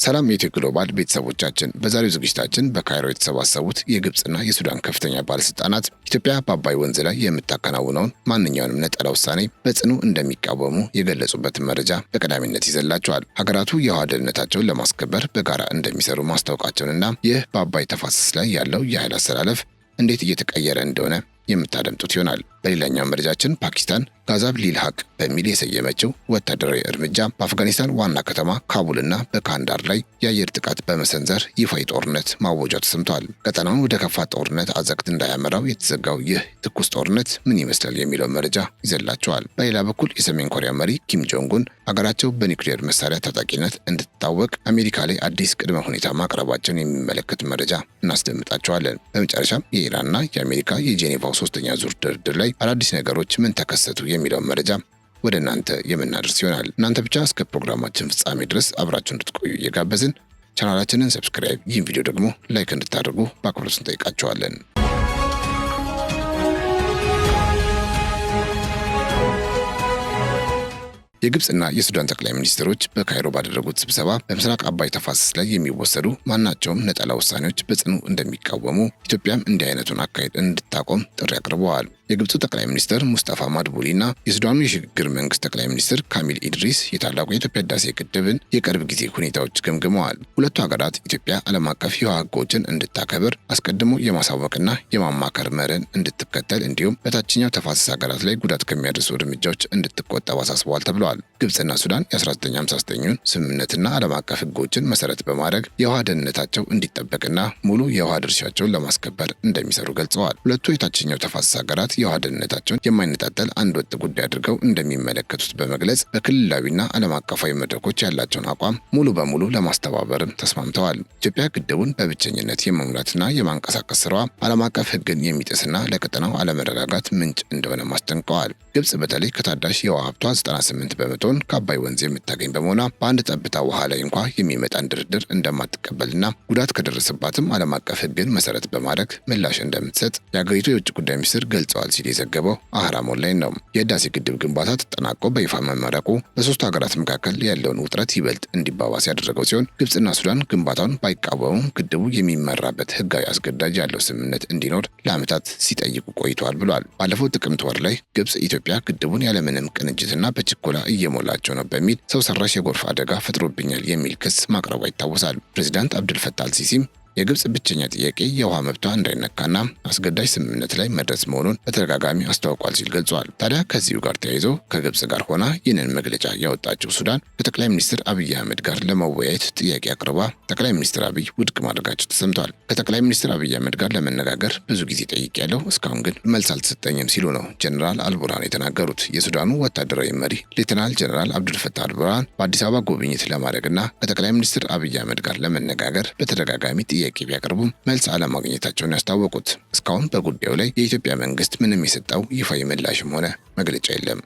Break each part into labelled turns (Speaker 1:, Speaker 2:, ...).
Speaker 1: ሰላም የኢትዮ ግሎባል ቤተሰቦቻችን፣ በዛሬው ዝግጅታችን በካይሮ የተሰባሰቡት የግብጽና የሱዳን ከፍተኛ ባለስልጣናት ኢትዮጵያ በአባይ ወንዝ ላይ የምታከናውነውን ማንኛውንም ነጠላ ውሳኔ በጽኑ እንደሚቃወሙ የገለጹበትን መረጃ በቀዳሚነት ይዘላቸዋል። ሀገራቱ የውሃ ደህንነታቸውን ለማስከበር በጋራ እንደሚሰሩ ማስታወቃቸውንና ይህ በአባይ ተፋሰስ ላይ ያለው የኃይል አሰላለፍ እንዴት እየተቀየረ እንደሆነ የምታደምጡት ይሆናል። በሌላኛው መረጃችን ፓኪስታን ጋዛብ ሊል ሀቅ በሚል የሰየመችው ወታደራዊ እርምጃ በአፍጋኒስታን ዋና ከተማ ካቡልና በካንዳር ላይ የአየር ጥቃት በመሰንዘር ይፋዊ ጦርነት ማወጇ ተሰምቷል። ቀጠናውን ወደ ከፋ ጦርነት አዘቅት እንዳያመራው የተዘጋው ይህ ትኩስ ጦርነት ምን ይመስላል የሚለው መረጃ ይዘላቸዋል። በሌላ በኩል የሰሜን ኮሪያ መሪ ኪም ጆንጉን ሀገራቸው በኒውክሌር መሳሪያ ታጣቂነት እንድትታወቅ አሜሪካ ላይ አዲስ ቅድመ ሁኔታ ማቅረባቸውን የሚመለከት መረጃ እናስደምጣቸዋለን። በመጨረሻም የኢራንና የአሜሪካ የጄኔቫው ሶስተኛ ዙር ድርድር ላይ አዳዲስ ነገሮች ምን ተከሰቱ የሚለውን መረጃ ወደ እናንተ የምናደርስ ይሆናል። እናንተ ብቻ እስከ ፕሮግራማችን ፍጻሜ ድረስ አብራችሁ እንድትቆዩ እየጋበዝን ቻናላችንን ሰብስክራይብ፣ ይህን ቪዲዮ ደግሞ ላይክ እንድታደርጉ በአክብሮት እንጠይቃችኋለን። የግብጽና የሱዳን ጠቅላይ ሚኒስትሮች በካይሮ ባደረጉት ስብሰባ በምስራቅ አባይ ተፋሰስ ላይ የሚወሰዱ ማናቸውም ነጠላ ውሳኔዎች በጽኑ እንደሚቃወሙ፣ ኢትዮጵያም እንዲህ አይነቱን አካሄድ እንድታቆም ጥሪ አቅርበዋል። የግብፁ ጠቅላይ ሚኒስትር ሙስጠፋ ማድቡሊና የሱዳኑ የሽግግር መንግስት ጠቅላይ ሚኒስትር ካሚል ኢድሪስ የታላቁ የኢትዮጵያ ህዳሴ ግድብን የቅርብ ጊዜ ሁኔታዎች ገምግመዋል። ሁለቱ ሀገራት ኢትዮጵያ ዓለም አቀፍ የውሃ ህጎችን እንድታከብር አስቀድሞ የማሳወቅና የማማከር መርህን እንድትከተል እንዲሁም በታችኛው ተፋሰስ ሀገራት ላይ ጉዳት ከሚያደርሱ እርምጃዎች እንድትቆጠብ አሳስበዋል ተብለዋል። ግብጽና ሱዳን የ1959ን ስምምነትና ዓለም አቀፍ ህጎችን መሰረት በማድረግ የውሃ ደህንነታቸው እንዲጠበቅና ሙሉ የውሃ ድርሻቸውን ለማስከበር እንደሚሰሩ ገልጸዋል። ሁለቱ የታችኛው ተፋሰስ ሀገራት የውሃ ደህንነታቸውን የማይነጣጠል አንድ ወጥ ጉዳይ አድርገው እንደሚመለከቱት በመግለጽ በክልላዊና ዓለም አቀፋዊ መድረኮች ያላቸውን አቋም ሙሉ በሙሉ ለማስተባበርም ተስማምተዋል። ኢትዮጵያ ግድቡን በብቸኝነት የመሙላትና የማንቀሳቀስ ስራዋ ዓለም አቀፍ ህግን የሚጥስና ለቀጠናው አለመረጋጋት ምንጭ እንደሆነ ማስጠንቀዋል። ግብጽ በተለይ ከታዳሽ የውሃ ሀብቷ 98 በመቶን ከአባይ ወንዝ የምታገኝ በመሆኗ በአንድ ጠብታ ውሃ ላይ እንኳ የሚመጣን ድርድር እንደማትቀበልና ጉዳት ከደረሰባትም ዓለም አቀፍ ህግን መሰረት በማድረግ ምላሽ እንደምትሰጥ የአገሪቱ የውጭ ጉዳይ ሚኒስትር ገልጸዋል ሲል የዘገበው አህራም ኦንላይን ነው። የህዳሴ ግድብ ግንባታ ተጠናቆ በይፋ መመረቁ በሶስቱ ሀገራት መካከል ያለውን ውጥረት ይበልጥ እንዲባባስ ያደረገው ሲሆን ግብጽና ሱዳን ግንባታውን ባይቃወሙም ግድቡ የሚመራበት ህጋዊ አስገዳጅ ያለው ስምምነት እንዲኖር ለዓመታት ሲጠይቁ ቆይተዋል ብሏል። ባለፈው ጥቅምት ወር ላይ ግብጽ ኢትዮጵያ ግድቡን ያለምንም ቅንጅትና በችኮላ እየሞላቸው ነው በሚል ሰው ሰራሽ የጎርፍ አደጋ ፈጥሮብኛል የሚል ክስ ማቅረቧ ይታወሳል። ፕሬዚዳንት አብዱልፈታህ አልሲሲም የግብጽ ብቸኛ ጥያቄ የውሃ መብቷ እንዳይነካና አስገዳጅ ስምምነት ላይ መድረስ መሆኑን በተደጋጋሚ አስታውቋል ሲል ገልጿል። ታዲያ ከዚሁ ጋር ተያይዞ ከግብጽ ጋር ሆና ይህንን መግለጫ ያወጣችው ሱዳን ከጠቅላይ ሚኒስትር አብይ አህመድ ጋር ለመወያየት ጥያቄ አቅርባ ጠቅላይ ሚኒስትር አብይ ውድቅ ማድረጋቸው ተሰምቷል። ከጠቅላይ ሚኒስትር አብይ አህመድ ጋር ለመነጋገር ብዙ ጊዜ ጠይቄያለሁ፣ እስካሁን ግን መልስ አልተሰጠኝም ሲሉ ነው ጀነራል አልቡርሃን የተናገሩት። የሱዳኑ ወታደራዊ መሪ ሌተናል ጀነራል አብዱልፈታህ አልቡርሃን በአዲስ አበባ ጉብኝት ለማድረግና ከጠቅላይ ሚኒስትር አብይ አህመድ ጋር ለመነጋገር በተደጋጋሚ ጥያቄ ቢያቀርቡም መልስ አለማግኘታቸውን ያስታወቁት። እስካሁን በጉዳዩ ላይ የኢትዮጵያ መንግስት ምንም የሰጠው ይፋዊ ምላሽም ሆነ መግለጫ የለም።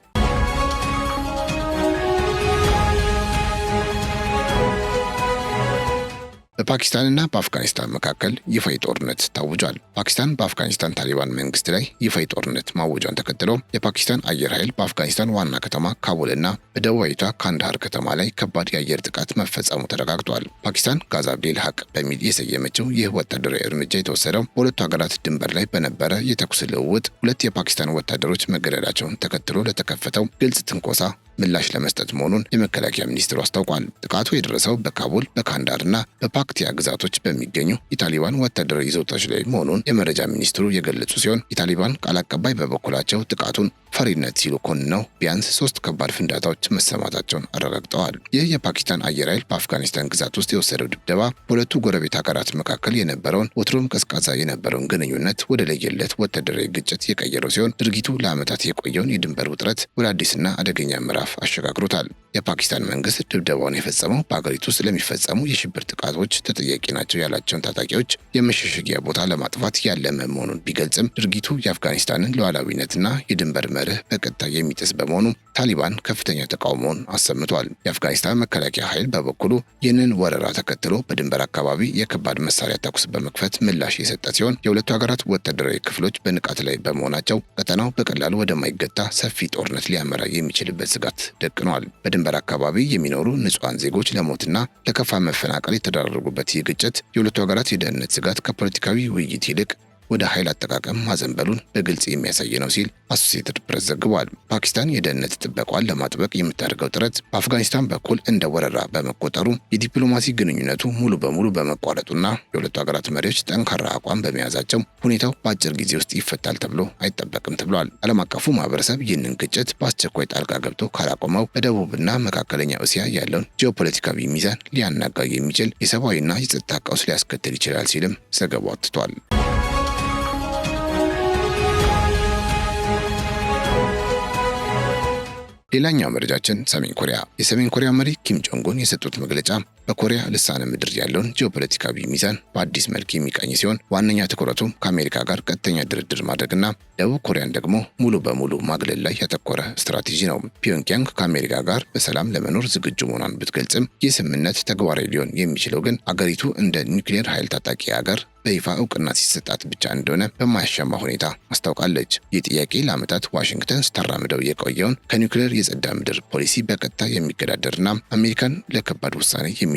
Speaker 1: በፓኪስታንና በአፍጋኒስታን መካከል ይፋዊ ጦርነት ታውጇል። ፓኪስታን በአፍጋኒስታን ታሊባን መንግስት ላይ ይፋዊ ጦርነት ማወጇን ተከትሎ የፓኪስታን አየር ኃይል በአፍጋኒስታን ዋና ከተማ ካቡልና በደቡባዊቷ ካንዳሃር ከተማ ላይ ከባድ የአየር ጥቃት መፈጸሙ ተረጋግጧል። ፓኪስታን ጋዛብ ሊል ሀቅ በሚል የሰየመችው ይህ ወታደራዊ እርምጃ የተወሰደው በሁለቱ ሀገራት ድንበር ላይ በነበረ የተኩስ ልውውጥ ሁለት የፓኪስታን ወታደሮች መገደላቸውን ተከትሎ ለተከፈተው ግልጽ ትንኮሳ ምላሽ ለመስጠት መሆኑን የመከላከያ ሚኒስትሩ አስታውቋል። ጥቃቱ የደረሰው በካቡል በካንዳርና በፓክቲያ ግዛቶች በሚገኙ የታሊባን ወታደራዊ ይዞታዎች ላይ መሆኑን የመረጃ ሚኒስትሩ የገለጹ ሲሆን የታሊባን ቃል አቀባይ በበኩላቸው ጥቃቱን ፈሪነት ሲሉ ኮንነው ቢያንስ 3 ከባድ ፍንዳታዎች መሰማታቸውን አረጋግጠዋል። ይህ የፓኪስታን አየር ኃይል በአፍጋኒስታን ግዛት ውስጥ የወሰደው ድብደባ በሁለቱ ጎረቤት ሀገራት መካከል የነበረውን ወትሮም ቀዝቃዛ የነበረውን ግንኙነት ወደ ለየለት ወታደራዊ ግጭት የቀየረው ሲሆን ድርጊቱ ለዓመታት የቆየውን የድንበር ውጥረት ወደ አዲስና አደገኛ ምዕራፍ አሸጋግሮታል። የፓኪስታን መንግስት ድብደባውን የፈጸመው በአገሪቱ ውስጥ ለሚፈጸሙ የሽብር ጥቃቶች ተጠያቂ ናቸው ያላቸውን ታጣቂዎች የመሸሸጊያ ቦታ ለማጥፋት ያለመ መሆኑን ቢገልጽም ድርጊቱ የአፍጋኒስታንን ሉዓላዊነትና የድንበር መርህ በቀጥታ የሚጥስ በመሆኑ ታሊባን ከፍተኛ ተቃውሞውን አሰምቷል። የአፍጋኒስታን መከላከያ ኃይል በበኩሉ ይህንን ወረራ ተከትሎ በድንበር አካባቢ የከባድ መሳሪያ ተኩስ በመክፈት ምላሽ የሰጠ ሲሆን የሁለቱ ሀገራት ወታደራዊ ክፍሎች በንቃት ላይ በመሆናቸው ቀጠናው በቀላሉ ወደማይገታ ሰፊ ጦርነት ሊያመራ የሚችልበት ስጋት ደቅኗል። በድንበር አካባቢ የሚኖሩ ንጹሐን ዜጎች ለሞትና ለከፋ መፈናቀል የተዳረጉበት ይህ ግጭት የሁለቱ ሀገራት የደህንነት ስጋት ከፖለቲካዊ ውይይት ይልቅ ወደ ኃይል አጠቃቀም ማዘንበሉን በግልጽ የሚያሳይ ነው ሲል አሶሲኤትድ ፕሬስ ዘግቧል። ፓኪስታን የደህንነት ጥበቃዋን ለማጥበቅ የምታደርገው ጥረት በአፍጋኒስታን በኩል እንደ ወረራ በመቆጠሩ የዲፕሎማሲ ግንኙነቱ ሙሉ በሙሉ በመቋረጡና የሁለቱ ሀገራት መሪዎች ጠንካራ አቋም በመያዛቸው ሁኔታው በአጭር ጊዜ ውስጥ ይፈታል ተብሎ አይጠበቅም ተብሏል። ዓለም አቀፉ ማህበረሰብ ይህንን ግጭት በአስቸኳይ ጣልቃ ገብቶ ካላቆመው በደቡብና መካከለኛ እስያ ያለውን ጂኦፖለቲካዊ ሚዛን ሊያናጋ የሚችል የሰብአዊና የጸጥታ ቀውስ ሊያስከትል ይችላል ሲልም ዘገባው አትቷል። ሌላኛው መረጃችን ሰሜን ኮሪያ። የሰሜን ኮሪያ መሪ ኪም ጆንግ ኡን የሰጡት መግለጫ በኮሪያ ልሳነ ምድር ያለውን ጂኦፖለቲካዊ ሚዛን በአዲስ መልክ የሚቃኝ ሲሆን ዋነኛ ትኩረቱ ከአሜሪካ ጋር ቀጥተኛ ድርድር ማድረግና ደቡብ ኮሪያን ደግሞ ሙሉ በሙሉ ማግለል ላይ ያተኮረ ስትራቴጂ ነው። ፒዮንግያንግ ከአሜሪካ ጋር በሰላም ለመኖር ዝግጁ መሆኗን ብትገልጽም ይህ ስምምነት ተግባራዊ ሊሆን የሚችለው ግን አገሪቱ እንደ ኒውክሌር ኃይል ታጣቂ ሀገር በይፋ እውቅና ሲሰጣት ብቻ እንደሆነ በማያሻማ ሁኔታ አስታውቃለች። ይህ ጥያቄ ለዓመታት ዋሽንግተን ስታራምደው የቆየውን ከኒውክሌር የጸዳ ምድር ፖሊሲ በቀጥታ የሚገዳደርና አሜሪካን ለከባድ ውሳኔ የሚዳርግ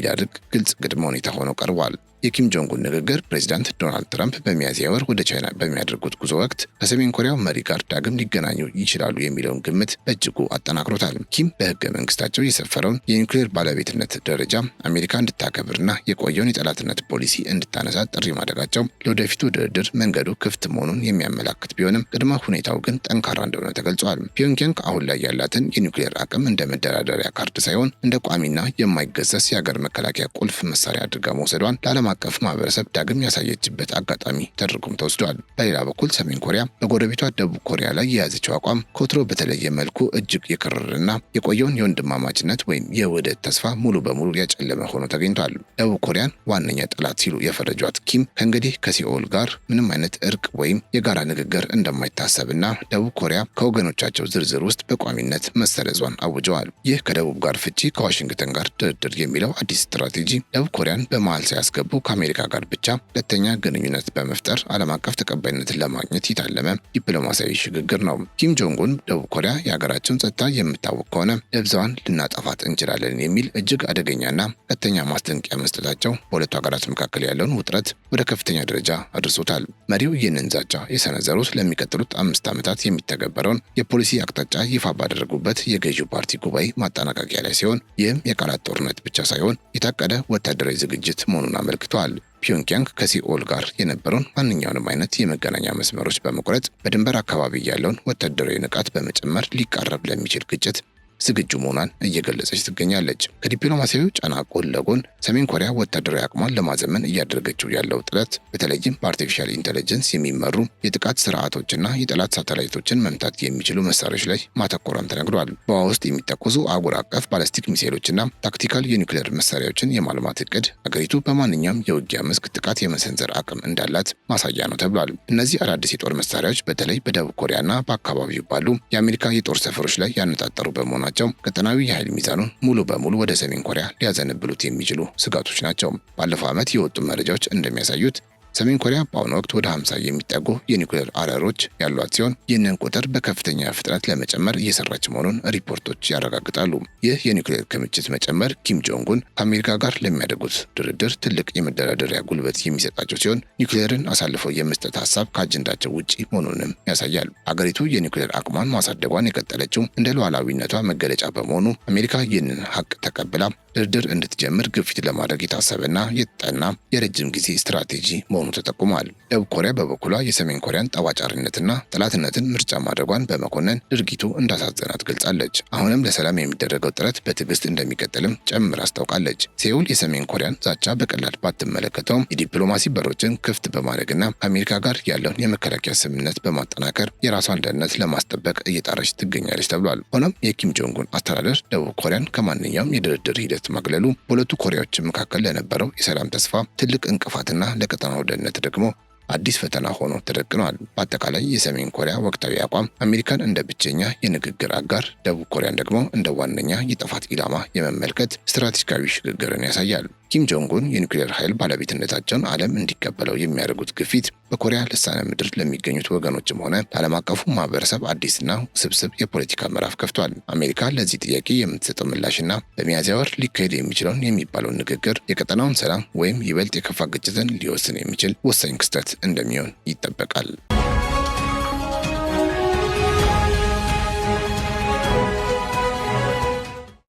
Speaker 1: ግልጽ ቅድመ ሁኔታ ሆኖ ቀርቧል። የኪም ጆንግ ኡን ንግግር ፕሬዚዳንት ዶናልድ ትራምፕ በሚያዝያ ወር ወደ ቻይና በሚያደርጉት ጉዞ ወቅት ከሰሜን ኮሪያው መሪ ጋር ዳግም ሊገናኙ ይችላሉ የሚለውን ግምት በእጅጉ አጠናክሮታል። ኪም በሕገ መንግስታቸው የሰፈረውን የኒውክሌር ባለቤትነት ደረጃ አሜሪካ እንድታከብርና የቆየውን የጠላትነት ፖሊሲ እንድታነሳ ጥሪ ማድረጋቸው ለወደፊቱ ድርድር መንገዱ ክፍት መሆኑን የሚያመላክት ቢሆንም ቅድመ ሁኔታው ግን ጠንካራ እንደሆነ ተገልጿል። ፒዮንግያንግ አሁን ላይ ያላትን የኒውክሌር አቅም እንደ መደራደሪያ ካርድ ሳይሆን እንደ ቋሚና የማይገሰስ የሀገር መከላከያ ቁልፍ መሳሪያ አድርጋ መውሰዷን ለዓለም አቀፍ ማህበረሰብ ዳግም ያሳየችበት አጋጣሚ ተደርጎም ተወስዷል። በሌላ በኩል ሰሜን ኮሪያ በጎረቤቷ ደቡብ ኮሪያ ላይ የያዘችው አቋም ከወትሮ በተለየ መልኩ እጅግ የከረረና የቆየውን የወንድማማችነት ወይም የውህደት ተስፋ ሙሉ በሙሉ ያጨለመ ሆኖ ተገኝቷል። ደቡብ ኮሪያን ዋነኛ ጠላት ሲሉ የፈረጇት ኪም ከእንግዲህ ከሲኦል ጋር ምንም አይነት እርቅ ወይም የጋራ ንግግር እንደማይታሰብና ደቡብ ኮሪያ ከወገኖቻቸው ዝርዝር ውስጥ በቋሚነት መሰረዟን አውጀዋል። ይህ ከደቡብ ጋር ፍቺ ከዋሽንግተን ጋር ድርድር የሚለው አዲስ ስትራቴጂ ደቡብ ኮሪያን በመሃል ሳያስገቡ ከአሜሪካ ጋር ብቻ ሁለተኛ ግንኙነት በመፍጠር ዓለም አቀፍ ተቀባይነትን ለማግኘት የታለመ ዲፕሎማሲያዊ ሽግግር ነው። ኪም ጆንግ ኡን ደቡብ ኮሪያ የሀገራችን ጸጥታ የምታወቅ ከሆነ ደብዛዋን ልናጠፋት እንችላለን የሚል እጅግ አደገኛና ቀጥተኛ ማስጠንቀቂያ መስጠታቸው በሁለቱ ሀገራት መካከል ያለውን ውጥረት ወደ ከፍተኛ ደረጃ አድርሶታል። መሪው ይህንን ዛቻ የሰነዘሩት ለሚቀጥሉት 5 ዓመታት የሚተገበረውን የፖሊሲ አቅጣጫ ይፋ ባደረጉበት የገዢው ፓርቲ ጉባኤ ማጠናቀቂያ ላይ ሲሆን ይህም የቃላት ጦርነት ብቻ ሳይሆን የታቀደ ወታደራዊ ዝግጅት መሆኑን አመልክቷል። ፒዮንግያንግ ከሲኦል ጋር የነበረውን ማንኛውንም አይነት የመገናኛ መስመሮች በመቁረጥ በድንበር አካባቢ ያለውን ወታደራዊ ንቃት በመጨመር ሊቃረብ ለሚችል ግጭት ዝግጁ መሆኗን እየገለጸች ትገኛለች። ከዲፕሎማሲያዊ ጫና ጎን ለጎን ሰሜን ኮሪያ ወታደራዊ አቅሟን ለማዘመን እያደረገችው ያለው ጥረት በተለይም በአርቲፊሻል ኢንተለጀንስ የሚመሩ የጥቃት ስርዓቶችና የጠላት ሳተላይቶችን መምታት የሚችሉ መሳሪያዎች ላይ ማተኮሯን ተነግሯል። በውሃ ውስጥ የሚተኮሱ አህጉር አቀፍ ባላስቲክ ሚሳይሎችና ታክቲካል የኒውክሌር መሳሪያዎችን የማልማት እቅድ አገሪቱ በማንኛውም የውጊያ መስክ ጥቃት የመሰንዘር አቅም እንዳላት ማሳያ ነው ተብሏል። እነዚህ አዳዲስ የጦር መሳሪያዎች በተለይ በደቡብ ኮሪያና በአካባቢው ባሉ የአሜሪካ የጦር ሰፈሮች ላይ ያነጣጠሩ በመሆናቸው ቀጠናዊ የኃይል ሚዛኑን ሙሉ በሙሉ ወደ ሰሜን ኮሪያ ሊያዘነብሉት የሚችሉ ስጋቶች ናቸው። ባለፈው ዓመት የወጡ መረጃዎች እንደሚያሳዩት ሰሜን ኮሪያ በአሁኑ ወቅት ወደ 50 የሚጠጉ የኒውክሌር አረሮች ያሏት ሲሆን ይህንን ቁጥር በከፍተኛ ፍጥነት ለመጨመር እየሰራች መሆኑን ሪፖርቶች ያረጋግጣሉ። ይህ የኒውክሌር ክምችት መጨመር ኪም ጆንግ ኡን ከአሜሪካ ጋር ለሚያደርጉት ድርድር ትልቅ የመደራደሪያ ጉልበት የሚሰጣቸው ሲሆን ኒውክሌርን አሳልፈው የመስጠት ሀሳብ ከአጀንዳቸው ውጪ መሆኑንም ያሳያል። አገሪቱ የኒውክሌር አቅሟን ማሳደጓን የቀጠለችው እንደ ሉዓላዊነቷ መገለጫ በመሆኑ አሜሪካ ይህንን ሀቅ ተቀብላ ድርድር እንድትጀምር ግፊት ለማድረግ የታሰበና የተጠና የረጅም ጊዜ ስትራቴጂ መሆኑ ተጠቁሟል። ደቡብ ኮሪያ በበኩሏ የሰሜን ኮሪያን ጠባጫሪነትና ጠላትነትን ምርጫ ማድረጓን በመኮነን ድርጊቱ እንዳሳዘናት ገልጻለች። አሁንም ለሰላም የሚደረገው ጥረት በትዕግስት እንደሚቀጥልም ጨምር አስታውቃለች። ሴኡል የሰሜን ኮሪያን ዛቻ በቀላል ባትመለከተውም የዲፕሎማሲ በሮችን ክፍት በማድረግና ከአሜሪካ ጋር ያለውን የመከላከያ ስምምነት በማጠናከር የራሷን ደህንነት ለማስጠበቅ እየጣረች ትገኛለች ተብሏል። ሆኖም የኪም ጆንግ ኡን አስተዳደር ደቡብ ኮሪያን ከማንኛውም የድርድር ሂደት ማግለሉ በሁለቱ ኮሪያዎች መካከል ለነበረው የሰላም ተስፋ ትልቅ እንቅፋትና ለቀጠናው ደህንነት ደግሞ አዲስ ፈተና ሆኖ ተደቅኗል። በአጠቃላይ የሰሜን ኮሪያ ወቅታዊ አቋም አሜሪካን እንደ ብቸኛ የንግግር አጋር፣ ደቡብ ኮሪያን ደግሞ እንደ ዋነኛ የጥፋት ኢላማ የመመልከት ስትራቴጂካዊ ሽግግርን ያሳያል። ኪም ጆንግ ኡን የኒውክሌር ኃይል ባለቤትነታቸውን ዓለም እንዲቀበለው የሚያደርጉት ግፊት በኮሪያ ልሳነ ምድር ለሚገኙት ወገኖችም ሆነ ለዓለም አቀፉ ማህበረሰብ አዲስና ውስብስብ የፖለቲካ ምዕራፍ ከፍቷል። አሜሪካ ለዚህ ጥያቄ የምትሰጠው ምላሽና በሚያዝያ ወር ሊካሄድ የሚችለውን የሚባለውን ንግግር የቀጠናውን ሰላም ወይም ይበልጥ የከፋ ግጭትን ሊወስን የሚችል ወሳኝ ክስተት እንደሚሆን ይጠበቃል።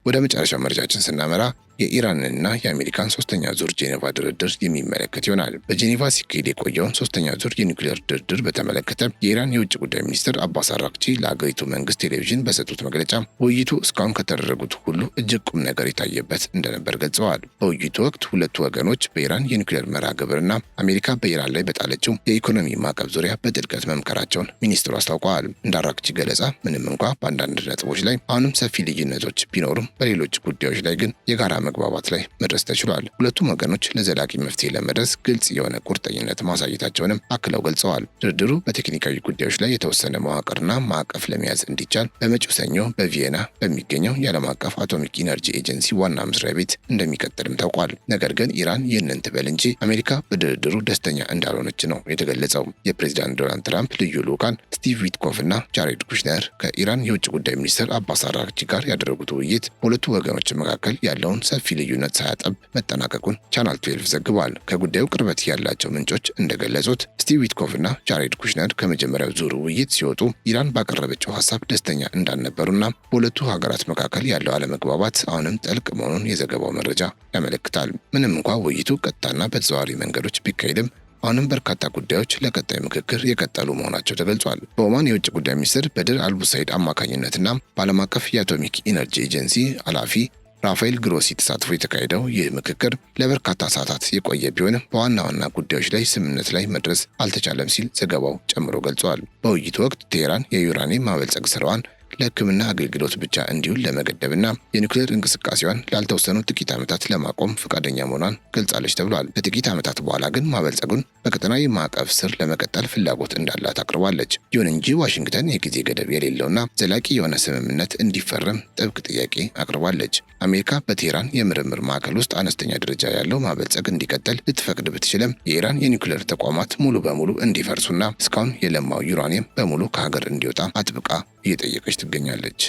Speaker 1: ወደ መጨረሻው መረጃችን ስናመራ የኢራንና የአሜሪካን ሶስተኛ ዙር ጄኔቫ ድርድር የሚመለከት ይሆናል። በጄኔቫ ሲካሄድ የቆየውን ሶስተኛ ዙር የኒውክሌር ድርድር በተመለከተ የኢራን የውጭ ጉዳይ ሚኒስትር አባስ አራግቺ ለአገሪቱ መንግስት ቴሌቪዥን በሰጡት መግለጫ ውይይቱ እስካሁን ከተደረጉት ሁሉ እጅግ ቁም ነገር የታየበት እንደነበር ገልጸዋል። በውይይቱ ወቅት ሁለቱ ወገኖች በኢራን የኒውክሌር መርሃ ግብርና አሜሪካ በኢራን ላይ በጣለችው የኢኮኖሚ ማዕቀብ ዙሪያ በጥልቀት መምከራቸውን ሚኒስትሩ አስታውቀዋል። እንደ አራግቺ ገለጻ ምንም እንኳ በአንዳንድ ነጥቦች ላይ አሁንም ሰፊ ልዩነቶች ቢኖሩም በሌሎች ጉዳዮች ላይ ግን የጋራ መግባባት ላይ መድረስ ተችሏል። ሁለቱም ወገኖች ለዘላቂ መፍትሄ ለመድረስ ግልጽ የሆነ ቁርጠኝነት ማሳየታቸውንም አክለው ገልጸዋል። ድርድሩ በቴክኒካዊ ጉዳዮች ላይ የተወሰነ መዋቅርና ማዕቀፍ ለመያዝ እንዲቻል በመጪው ሰኞ በቪየና በሚገኘው የዓለም አቀፍ አቶሚክ ኢነርጂ ኤጀንሲ ዋና መስሪያ ቤት እንደሚቀጥልም ታውቋል። ነገር ግን ኢራን ይህንን ትበል እንጂ አሜሪካ በድርድሩ ደስተኛ እንዳልሆነች ነው የተገለጸው። የፕሬዚዳንት ዶናልድ ትራምፕ ልዩ ልዑካን ስቲቭ ዊትኮፍ እና ጃሬድ ኩሽነር ከኢራን የውጭ ጉዳይ ሚኒስትር አባስ አራግቺ ጋር ያደረጉት ውይይት በሁለቱ ወገኖች መካከል ያለውን ሰፊ ልዩነት ሳያጠብ መጠናቀቁን ቻናል 12 ዘግቧል። ከጉዳዩ ቅርበት ያላቸው ምንጮች እንደገለጹት ስቲቭ ዊትኮፍ እና ጃሬድ ኩሽነር ከመጀመሪያው ዙር ውይይት ሲወጡ ኢራን ባቀረበችው ሀሳብ ደስተኛ እንዳልነበሩና በሁለቱ ሀገራት መካከል ያለው አለመግባባት አሁንም ጥልቅ መሆኑን የዘገባው መረጃ ያመለክታል። ምንም እንኳ ውይይቱ ቀጥታና በተዘዋዋሪ መንገዶች ቢካሄድም አሁንም በርካታ ጉዳዮች ለቀጣይ ምክክር የቀጠሉ መሆናቸው ተገልጿል። በኦማን የውጭ ጉዳይ ሚኒስትር በድር አልቡሳይድ አማካኝነትና በዓለም አቀፍ የአቶሚክ ኢነርጂ ኤጀንሲ ኃላፊ ራፋኤል ግሮሲ ተሳትፎ የተካሄደው ይህ ምክክር ለበርካታ ሰዓታት የቆየ ቢሆንም በዋና ዋና ጉዳዮች ላይ ስምምነት ላይ መድረስ አልተቻለም ሲል ዘገባው ጨምሮ ገልጿል። በውይይቱ ወቅት ቴህራን የዩራኒየም ማበልጸግ ስራዋን ለሕክምና አገልግሎት ብቻ እንዲሁን ለመገደብና የኒውክሌር እንቅስቃሴዋን ላልተወሰኑ ጥቂት ዓመታት ለማቆም ፈቃደኛ መሆኗን ገልጻለች ተብሏል። ከጥቂት ዓመታት በኋላ ግን ማበልጸጉን በቀጠናዊ ማዕቀፍ ስር ለመቀጠል ፍላጎት እንዳላት አቅርባለች። ይሁን እንጂ ዋሽንግተን የጊዜ ገደብ የሌለውና ዘላቂ የሆነ ስምምነት እንዲፈረም ጥብቅ ጥያቄ አቅርባለች። አሜሪካ በቴህራን የምርምር ማዕከል ውስጥ አነስተኛ ደረጃ ያለው ማበልጸግ እንዲቀጥል ልትፈቅድ ብትችልም የኢራን የኒውክሌር ተቋማት ሙሉ በሙሉ እንዲፈርሱና እስካሁን የለማው ዩራኒየም በሙሉ ከሀገር እንዲወጣ አጥብቃ እየጠየቀች ትገኛለች።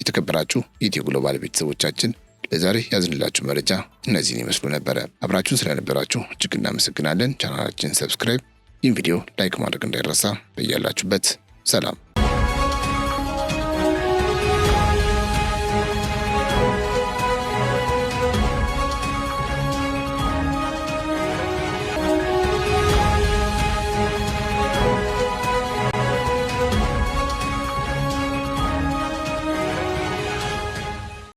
Speaker 1: የተከበራችሁ የኢትዮ ግሎባል ቤተሰቦቻችን ለዛሬ ያዝንላችሁ መረጃ እነዚህን ይመስሉ ነበረ። አብራችሁን ስለነበራችሁ እጅግ እናመሰግናለን። ቻናላችን ሰብስክራይብ፣ ይህን ቪዲዮ ላይክ ማድረግ እንዳይረሳ። በያላችሁበት ሰላም